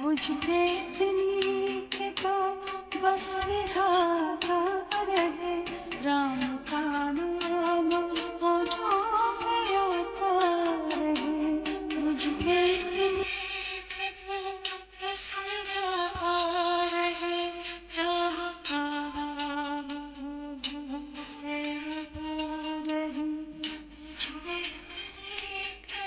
मुझ पे इतनी के तो बस विधाता रहे, राम का नाम होठों पे आता रहे। मुझ पे इतनी के तो बस विधाता रहे, राम का नाम होठों पे आता रहे। मुझ पे इतनी के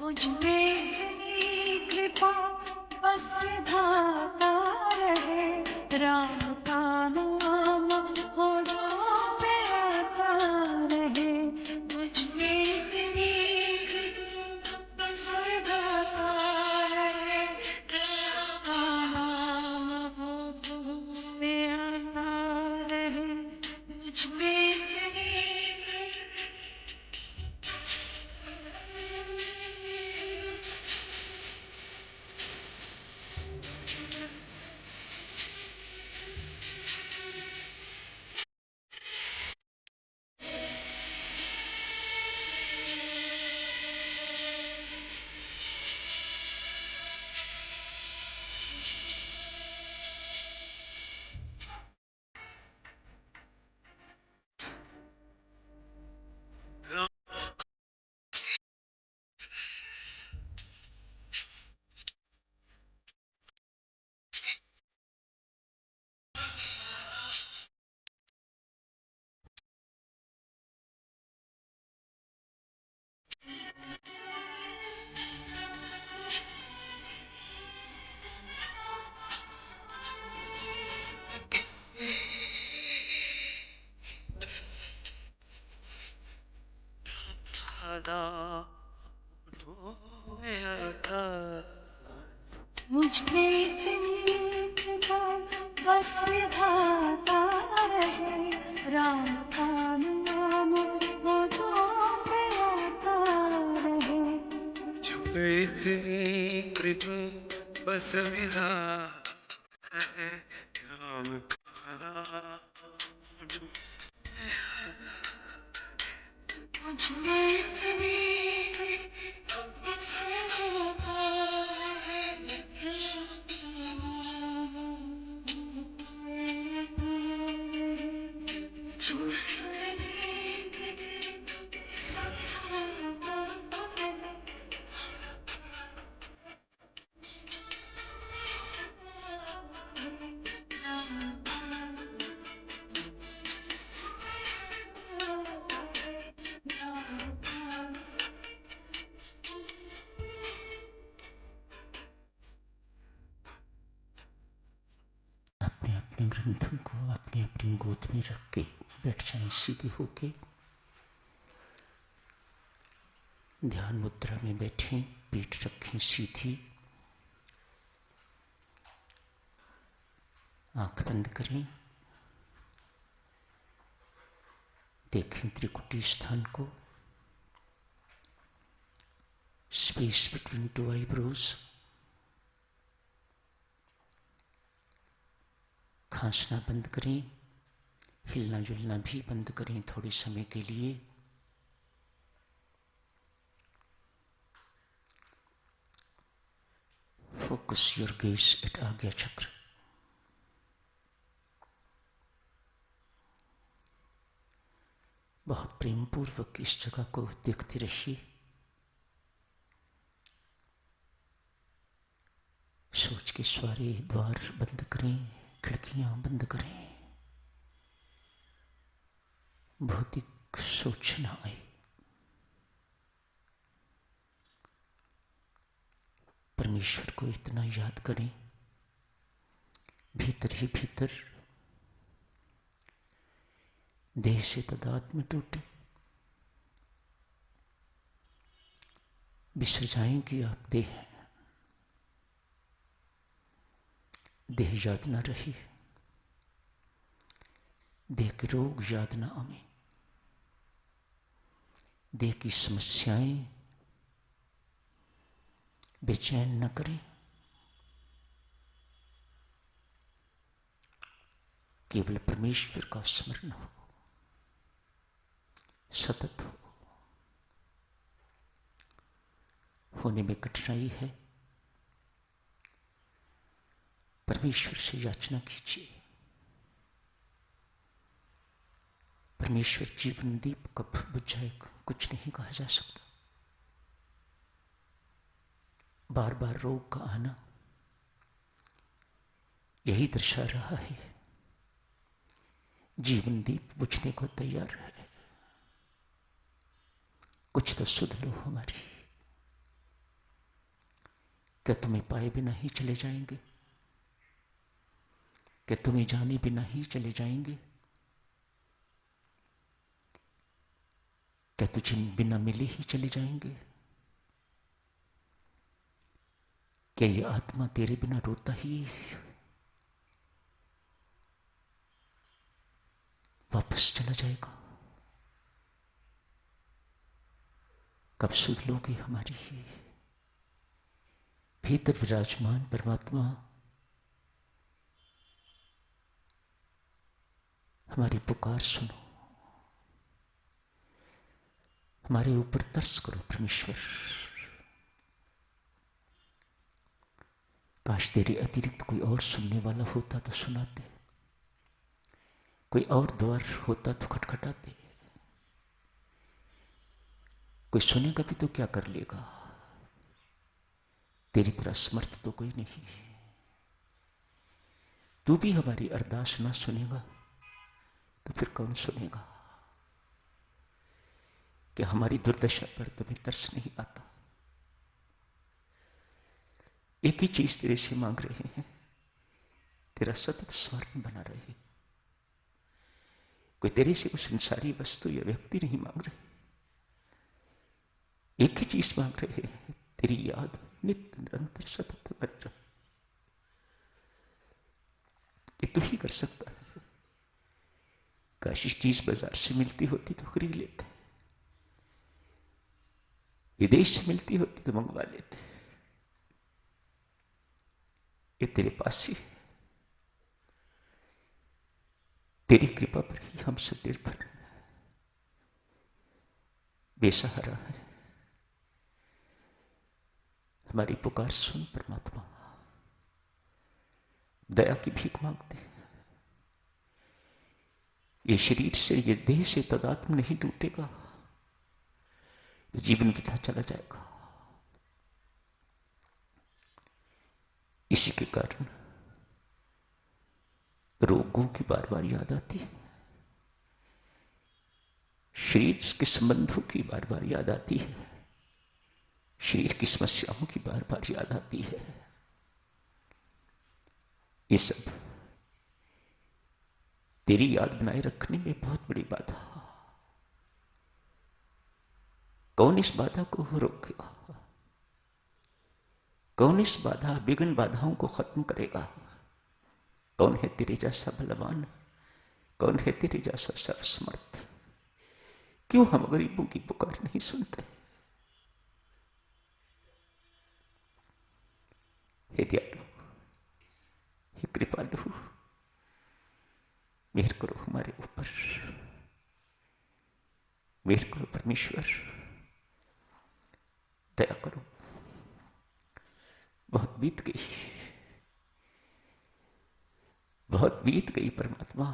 मुझ पे तेरी कृपा बस विधाता रहे, राम का नाम होठों पे आता रहे। मुझ पे तेरी कृपा बस विधाता रहे, राम का नाम होठों पे आता रहे। मुझ पे तेरी मुझ पे इतनी कृपा बस विधाता रहे, राम का नाम होठों पे आता रहे। इतनी कृपा बस विधाता है राम का। मुझ में इतनी कृपा बस विधाता है अपने अपने ग्रंथों को अपनी अपनी गोद में रख के बैठ जाएं सीधे होके। ध्यान मुद्रा में बैठें, पीठ रखें सीधी, आंख बंद करें, देखें त्रिकुटी स्थान को, स्पेस बिटवीन टू आईब्रोज। खांसना बंद करें, हिलना जुलना भी बंद करें थोड़े समय के लिए। फोकस योर गेज एट आज्ञा चक्र। बहुत प्रेम पूर्वक इस जगह को देखते रहिए। सोच के सारे द्वार बंद करें, खिड़कियां बंद करें, भौतिक सोच न आए। परमेश्वर को इतना याद करें, भीतर ही भीतर देह से तादात्म्य टूटे, बिसर जाएं कि आप देह हैं। देह याद न रहे, देह के रोग याद न आवे, देह की समस्याएं बेचैन न करें। केवल परमेश्वर का स्मरण हो, सतत हो। होने में कठिनाई है, परमेश्वर से याचना कीजिए। परमेश्वर जीवन दीप कब बुझ जाएगा कुछ नहीं कहा जा सकता। बार बार रोग का आना यही दर्शा रहा है, जीवन दीप बुझने को तैयार है। कुछ तो सुध लो हमारी। क्या तुम्हें पाए बिना ही चले जाएंगे? क्या तुम्हें जाने बिना ही चले जाएंगे? क्या तुझे बिना मिले ही चले जाएंगे? क्या ये आत्मा तेरे बिना रोता ही वापस चला जाएगा? कब सुध लोगे हमारी? भीतर विराजमान परमात्मा हमारी पुकार सुनो, हमारे ऊपर तरस करो परमेश्वर। काश तेरे अतिरिक्त कोई और सुनने वाला होता तो सुनाते, कोई और द्वार होता तो खटखटाते। कोई सुनेगा भी तो क्या कर लेगा? तेरी तरह समर्थ तो कोई नहीं। तू भी हमारी अरदास ना सुनेगा तो फिर कौन सुनेगा? कि हमारी दुर्दशा पर तुम्हें तरस नहीं आता। एक ही चीज तेरे से मांग रहे हैं, तेरा सतत स्मरण बना रहे। कोई तेरे से कोई संसारी वस्तु या व्यक्ति नहीं मांग रहे। एक ही चीज मांग रहे हैं, तेरी याद नित्य निरंतर सतत बन रहे। ये तू ही कर सकता है। काश इस चीज बाजार से मिलती होती तो खरीद लेते। विदेश से मिलती होती तो मंगवा लेते। ये तेरे पास ही, तेरी कृपा पर ही हम सब निर्भर बेसहारा है। हमारी पुकार सुन परमात्मा, दया की भीख मांगते हैं। ये शरीर से, ये देह से तदात्म नहीं टूटेगा, जीवन वृथा चला जाएगा। इसी के कारण रोगों की बार बार याद आती है, शरीर के संबंधों की बार बार याद आती है, शरीर की समस्याओं की बार बार याद आती है। ये सब तेरी याद बनाए रखने में बहुत बड़ी बाधा। कौन इस बाधा को रोकेगा? कौन इस बाधा, विघ्न बाधाओं को खत्म करेगा? कौन है तेरे जैसा बलवान? कौन है तेरे जैसा सर्वसमर्थ? क्यों हम गरीबों की पुकार नहीं सुनते? हे दयालु, हे कृपालु, मेहर करो हमारे ऊपर, मेहर करो परमेश्वर, दया करो। बहुत बीत गई, बहुत बीत गई परमात्मा।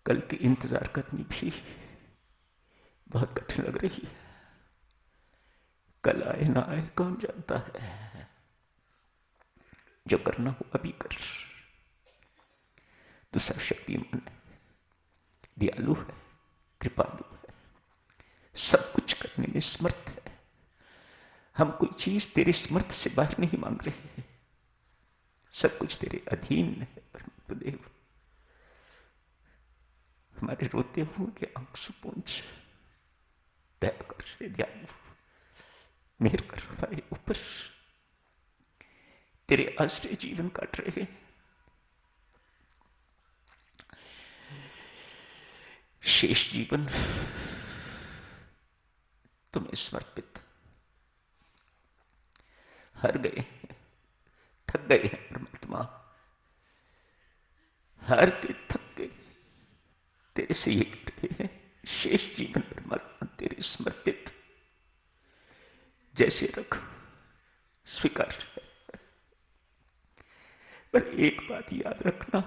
कल की इंतजार करनी भी बहुत कठिन लग रही है। कल आए ना आए कौन जानता है। जो करना हो अभी कर। तू सर्वशक्तिमान है, दयालु है, कृपालु है, सब कुछ करने में समर्थ है। हम कोई चीज तेरे समर्थ से बाहर नहीं मांग रहे हैं, सब कुछ तेरे अधीन है। परमदेव, हमारे रोते हुए के आंसू पूंछ दया कर, दयालु मेहर कर हमारे ऊपर। तेरे आश्रय जीवन काट रहे हैं, शेष जीवन तुम्हें समर्पित। हार गए, थक गए हैं परमात्मा, हार के थक गए, तेरे से ये कह रहे हैं शेष जीवन परमात्मा तेरे समर्पित। जैसे रख, स्वीकार है। पर एक बात याद रखना,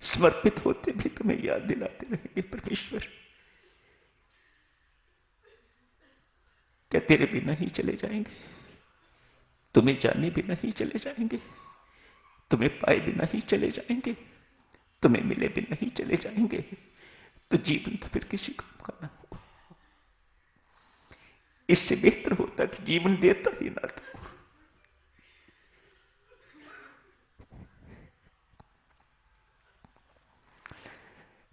समर्पित होते भी तुम्हें याद दिलाते रहेंगे परमेश्वर। क्या तेरे बिना ही चले जाएंगे? तुम्हें जाने बिना ही चले जाएंगे? तुम्हें पाए बिना ही चले जाएंगे? तुम्हें मिले बिना ही चले जाएंगे? तो जीवन तो फिर किसी काम का ना हो। इससे बेहतर होता कि जीवन देता ही ना था।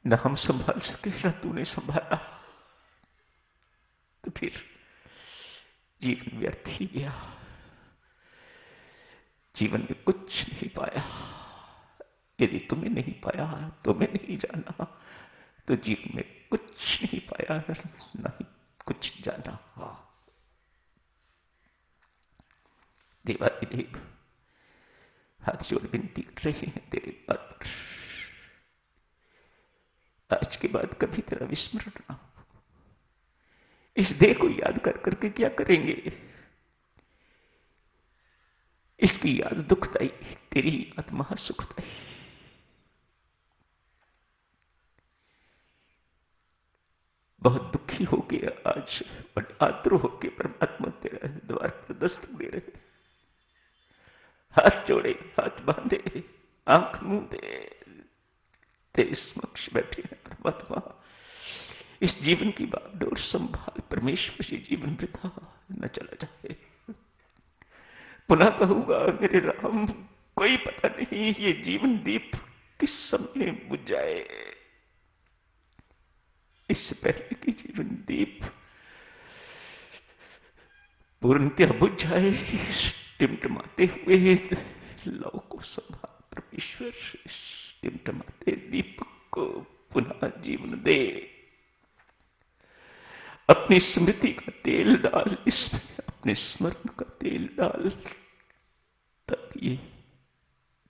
न हम संभाल सके, न तूने संभाला, तो फिर जीवन व्यर्थ ही गया। जीवन में कुछ नहीं पाया। यदि तुम्हें नहीं पाया, तुम्हें नहीं जाना, तो जीवन में कुछ नहीं पाया, न ही कुछ जाना। देवादिदेव हाथ जोड़ विनती कर रहे हैं तेरे बात पर, आज के बाद कभी तेरा विस्मरण ना हो। इस देह को याद कर करके क्या करेंगे? इसकी याद दुखदाई, तेरी याद महासुखदाई। बहुत दुखी हो गया आज, बड़े आतुर होके परमात्मा तेरा द्वार पर दस्तक दे रहे। हाथ जोड़े, हाथ बांधे, आंख मूंदे, तेरे समक्ष बैठे हैं परमात्मा। इस जीवन की बागडोर संभाल परमेश्वर, ये जीवन वृथा न चला जाए। पुनः कहूंगा मेरे राम, कोई पता नहीं ये जीवन दीप किस समय बुझ जाए। इससे पहले कि जीवन दीप पूर्णतः बुझ जाए, टिमटमाते हुए लौ को संभाल परमेश्वर। इस टिमटमाते दीपक को पुनः जीवन दे। अपनी स्मृति का तेल डाल, इसमें अपने स्मरण का तेल डाल, तब ये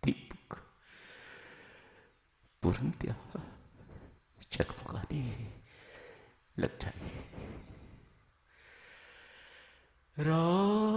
दीपक पूर्णतया जगमगाने लग जाए। राम